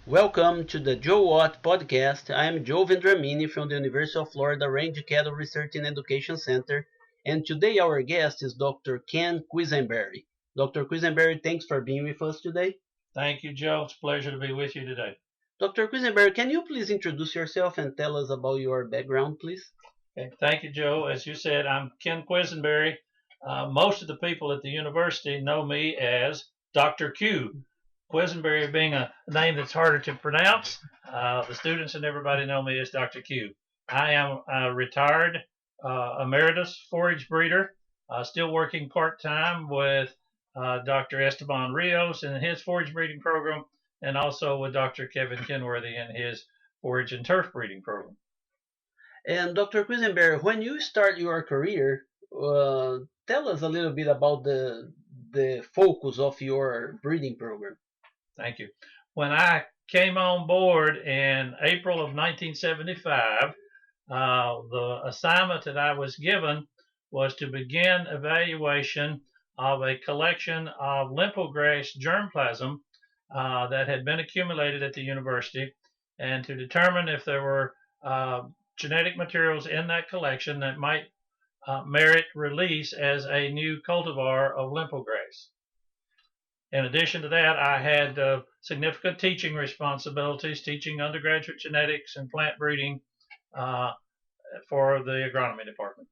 Welcome to the Joao podcast. I am Joe Vendramini from the University of Florida Range Cattle Research and Education Center, and today our guest is Dr. Ken Quesenberry. Dr. Quesenberry, thanks for being with us today. Thank you, Joe. It's a pleasure to be with you today. Dr. Quesenberry, can you please introduce yourself and tell us about your background, please? Okay. Thank you, Joe. As you said, I'm Ken Quesenberry. Most of the people at the university know me as Dr. Q. Quesenberry being a name that's harder to pronounce. The students and everybody know me as Dr. Q. I am a retired Emeritus forage breeder, still working part-time with Dr. Esteban Rios in his forage breeding program, and also with Dr. Kevin Kenworthy in his forage and turf breeding program. And Dr. Quesenberry, when you start your career, tell us a little bit about the focus of your breeding program. Thank you. When I came on board in April of 1975, the assignment that I was given was to begin evaluation of a collection of lymphograss germplasm that had been accumulated at the university, and to determine if there were genetic materials in that collection that might merit release as a new cultivar of lymphograss. In addition to that, I had significant teaching responsibilities, teaching undergraduate genetics and plant breeding for the agronomy department.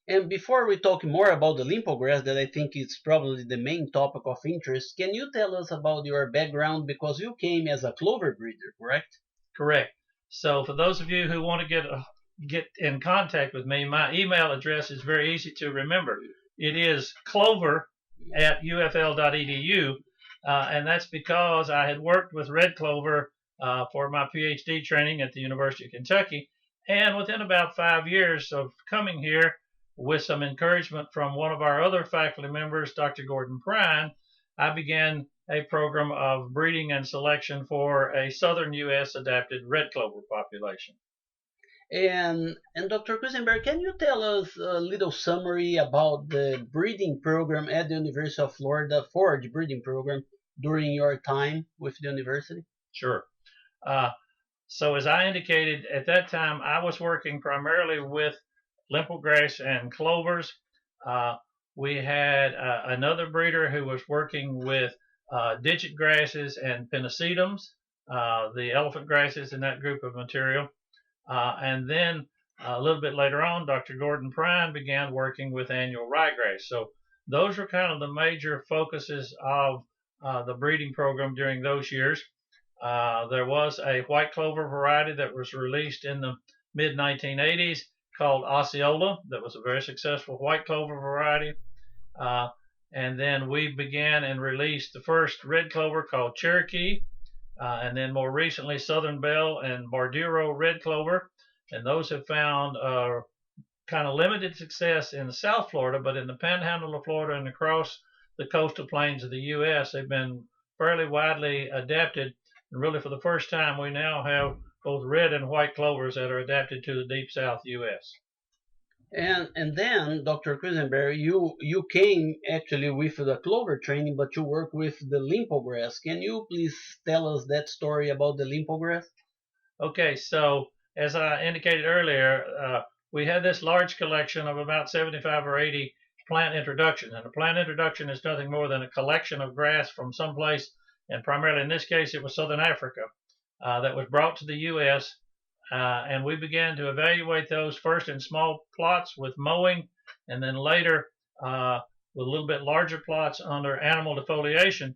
And before we talk more about the lymphograss, that I think is probably the main topic of interest, can you tell us about your background? Because you came as a clover breeder, correct? Correct. So for those of you who want to get in contact with me, my email address is very easy to remember. It is clover@ufl.edu, and that's because I had worked with red clover for my PhD training at the University of Kentucky, and within about 5 years of coming here, with some encouragement from one of our other faculty members, Dr. Gordon Prine, I began a program of breeding and selection for a southern U.S. adapted red clover population. And Dr. Quesenberry, can you tell us a little summary about the breeding program at the University of Florida, Forage Breeding Program, during your time with the university? Sure. So as I indicated, at that time, I was working primarily with lymphograss and clovers. We had another breeder who was working with digit grasses and pinnacidums, the elephant grasses in that group of material. And then a little bit later on, Dr. Gordon Prine began working with annual ryegrass. So those were kind of the major focuses of the breeding program during those years. There was a white clover variety that was released in the mid-1980s called Osceola that was a very successful white clover variety. And then we began and released the first red clover called Cherokee, and then more recently Southern Belle and Barduro red clover. And those have found kind of limited success in South Florida, but in the panhandle of Florida and across the coastal plains of the U.S., they've been fairly widely adapted. And really for the first time, we now have both red and white clovers that are adapted to the deep South U.S. And then, Dr. Quesenberry, you came actually with the clover training, but you work with the lymphograss. Can you please tell us that story about the lymphograss? Okay, so as I indicated earlier, we had this large collection of about 75 or 80 plant introductions. And a plant introduction is nothing more than a collection of grass from someplace, and primarily in this case it was Southern Africa, that was brought to the U.S., and we began to evaluate those first in small plots with mowing, and then later with a little bit larger plots under animal defoliation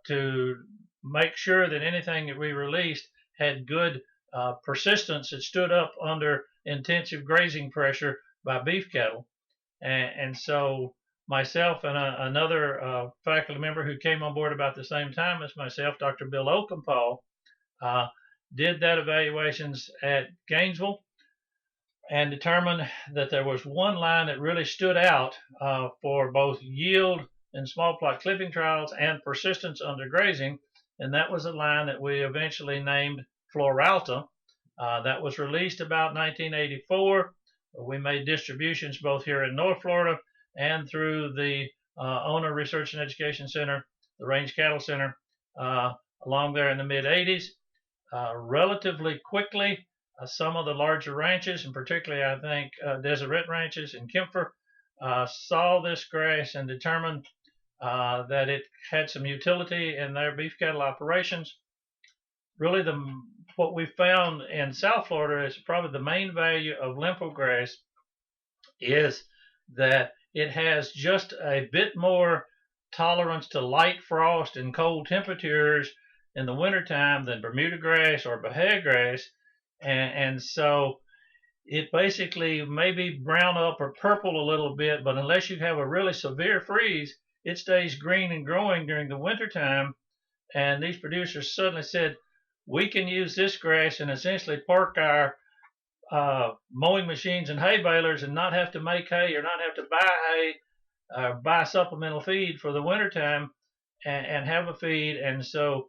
to make sure that anything that we released had good persistence that stood up under intensive grazing pressure by beef cattle. And so myself and another faculty member who came on board about the same time as myself, Dr. Bill Oakenpaul, did that evaluations at Gainesville and determined that there was one line that really stood out for both yield in small plot clipping trials and persistence under grazing, and that was a line that we eventually named Floralta. That was released about 1984. We made distributions both here in North Florida and through the Owner Research and Education Center, the Range Cattle Center, along there in the mid 80s. Relatively quickly, some of the larger ranches, and particularly I think Deseret ranches in Kempfer, saw this grass and determined that it had some utility in their beef cattle operations. Really, what we found in South Florida is probably the main value of limpo grass is that it has just a bit more tolerance to light frost and cold temperatures in the wintertime than Bermuda grass or Bahia grass. And so it basically maybe brown up or purple a little bit, but unless you have a really severe freeze, it stays green and growing during the wintertime. And these producers suddenly said, we can use this grass and essentially park our mowing machines and hay balers and not have to make hay or not have to buy hay or buy supplemental feed for the wintertime and have a feed. And so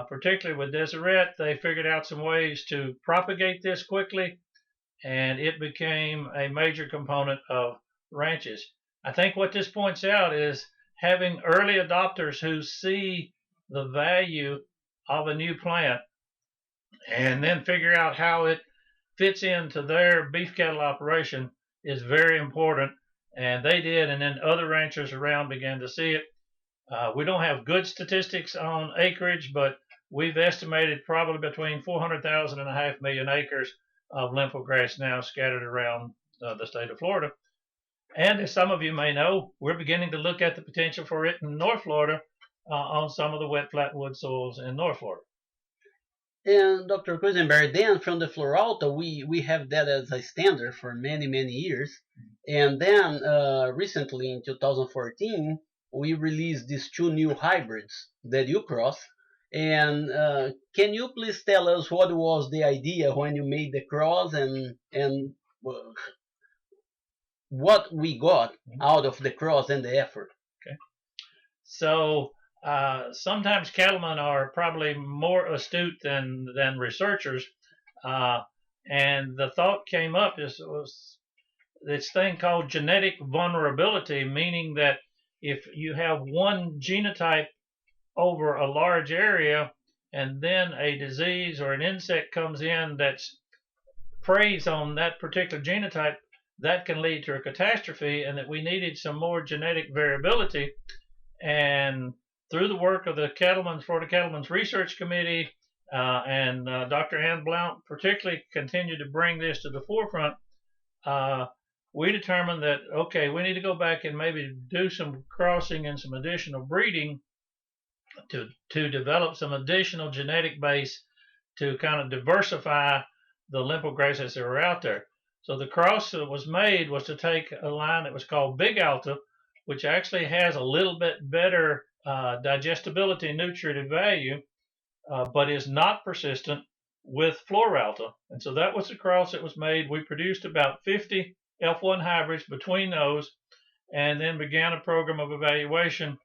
particularly with Deseret, they figured out some ways to propagate this quickly, and it became a major component of ranches. I think what this points out is having early adopters who see the value of a new plant and then figure out how it fits into their beef cattle operation is very important. And they did, and then other ranchers around began to see it. We don't have good statistics on acreage, but we've estimated probably between 400,000 and a half million acres of limpo grass now scattered around the state of Florida. And as some of you may know, we're beginning to look at the potential for it in North Florida on some of the wet flatwood soils in North Florida. And Dr. Quesenberry, then from the Floralta, we have that as a standard for many, many years. And then recently in 2014, we released these two new hybrids that you cross. And can you please tell us what was the idea when you made the cross and what we got out of the cross and the effort? Okay. So sometimes cattlemen are probably more astute than researchers, and the thought came up was this thing called genetic vulnerability, meaning that if you have one genotype over a large area and then a disease or an insect comes in that preys on that particular genotype, that can lead to a catastrophe, and that we needed some more genetic variability. And through the work of the Florida Cattlemen's Research Committee and Dr. Ann Blount particularly continued to bring this to the forefront, we determined that, okay, we need to go back and maybe do some crossing and some additional breeding to develop some additional genetic base to kind of diversify the limpo grasses that were out there. So the cross that was made was to take a line that was called Big Alta, which actually has a little bit better digestibility and nutritive value, but is not persistent with Floralta. And so that was the cross that was made. We produced about 50 F1 hybrids between those, and then began a program of evaluation,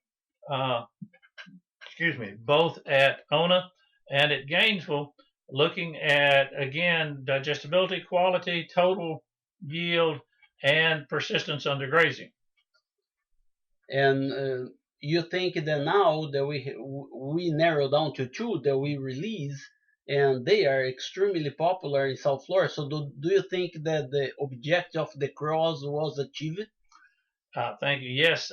both at Ona and at Gainesville, looking at, again, digestibility, quality, total yield, and persistence under grazing. And you think that now that we narrow down to two that we release, and they are extremely popular in South Florida. So do you think that the objective of the cross was achieved? Thank you. Yes,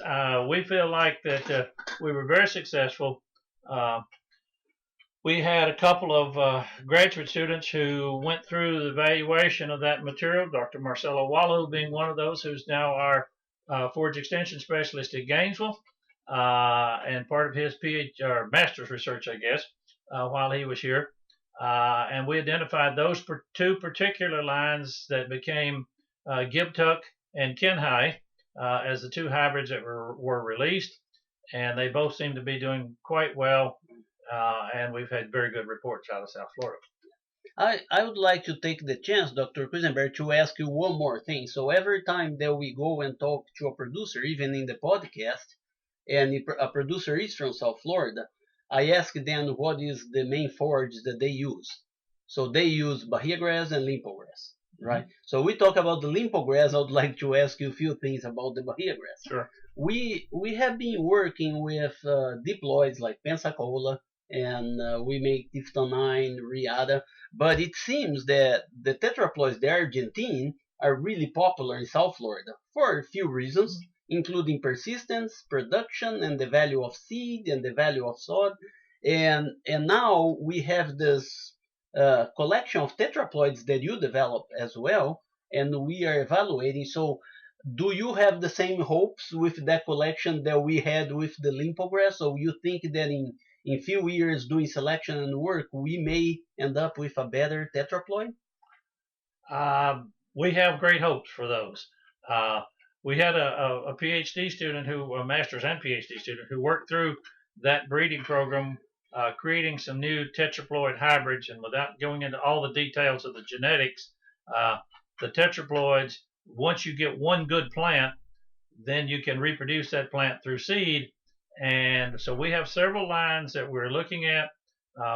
we feel like that we were very successful. We had a couple of graduate students who went through the evaluation of that material, Dr. Marcelo Walu being one of those, who's now our forage extension specialist at Gainesville, and part of his PhD or master's research, I guess, while he was here. And we identified those two particular lines that became Gibtuck and Kenhai as the two hybrids that were released, and they both seem to be doing quite well, and we've had very good reports out of South Florida. I would like to take the chance, Dr. Quesenberry, to ask you one more thing. So every time that we go and talk to a producer, even in the podcast, and a producer is from South Florida, I ask them what is the main forage that they use. So they use Bahia grass and limpo grass, right? Mm-hmm. So we talk about the limpo grass. I would like to ask you a few things about the Bahia grass. Sure. We have been working with diploids like Pensacola and we make tiftonine, riata. But it seems that the tetraploids, the Argentine, are really popular in South Florida for a few reasons, including persistence, production, and the value of seed and the value of sod. And now we have this collection of tetraploids that you develop as well, and we are evaluating. So do you have the same hopes with that collection that we had with the limpo grass? So you think that in few years doing selection and work, we may end up with a better tetraploid? We have great hopes for those. Uh, we had a PhD student a master's and PhD student, who worked through that breeding program, creating some new tetraploid hybrids. And without going into all the details of the genetics, uh, the tetraploids, once you get one good plant, then you can reproduce that plant through seed. And so we have several lines that we're looking at.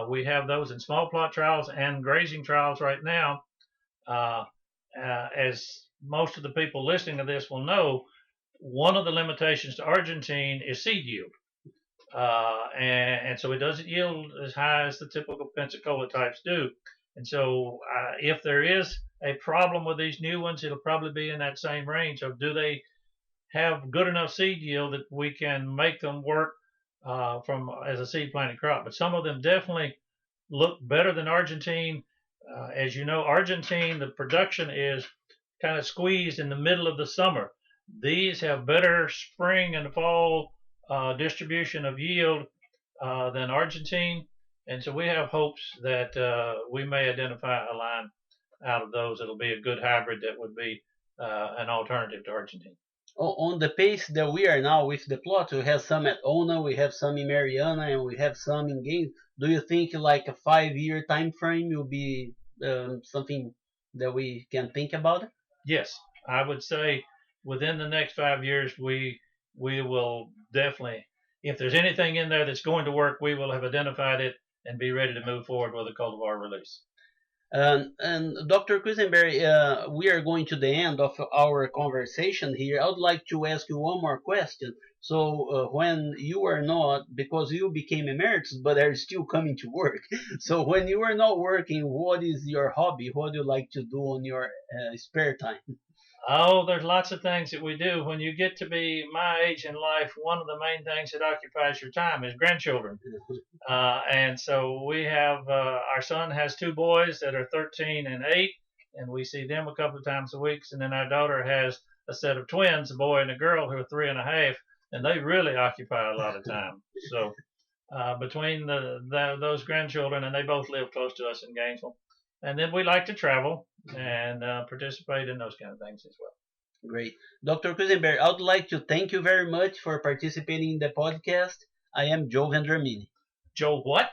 We have those in small plot trials and grazing trials right now. Uh, as most of the people listening to this will know, one of the limitations to Argentine is seed yield. And so it doesn't yield as high as the typical Pensacola types do. And so if there is a problem with these new ones, it'll probably be in that same range of, do they have good enough seed yield that we can make them work from as a seed planted crop. But some of them definitely look better than Argentine. As you know, Argentine, the production is kind of squeezed in the middle of the summer. These have better spring and fall distribution of yield than Argentine. And so we have hopes that we may identify a line out of those that'll be a good hybrid that would be an alternative to Argentine. On the pace that we are now with the plot, we have some at Ona, we have some in Mariana, and we have some in Gaines. Do you think like a 5-year time frame will be something that we can think about? Yes, I would say within the next 5 years, we will definitely, if there's anything in there that's going to work, we will have identified it and be ready to move forward with a cultivar release. And Dr. Quesenberry, we are going to the end of our conversation here. I would like to ask you one more question. So, when you are not, because you became emeritus, but are still coming to work. So, when you are not working, what is your hobby? What do you like to do on your spare time? Oh, there's lots of things that we do. When you get to be my age in life, one of the main things that occupies your time is grandchildren. And so we have, our son has two boys that are 13 and 8, and we see them a couple of times a week. And then our daughter has a set of twins, a boy and a girl, who are 3.5, and they really occupy a lot of time. So between those grandchildren, and they both live close to us in Gainesville. And then we like to travel and participate in those kind of things as well. Great. Dr. Quesenberry, I would like to thank you very much for participating in the podcast. I am Joe Vendramini. Joe what?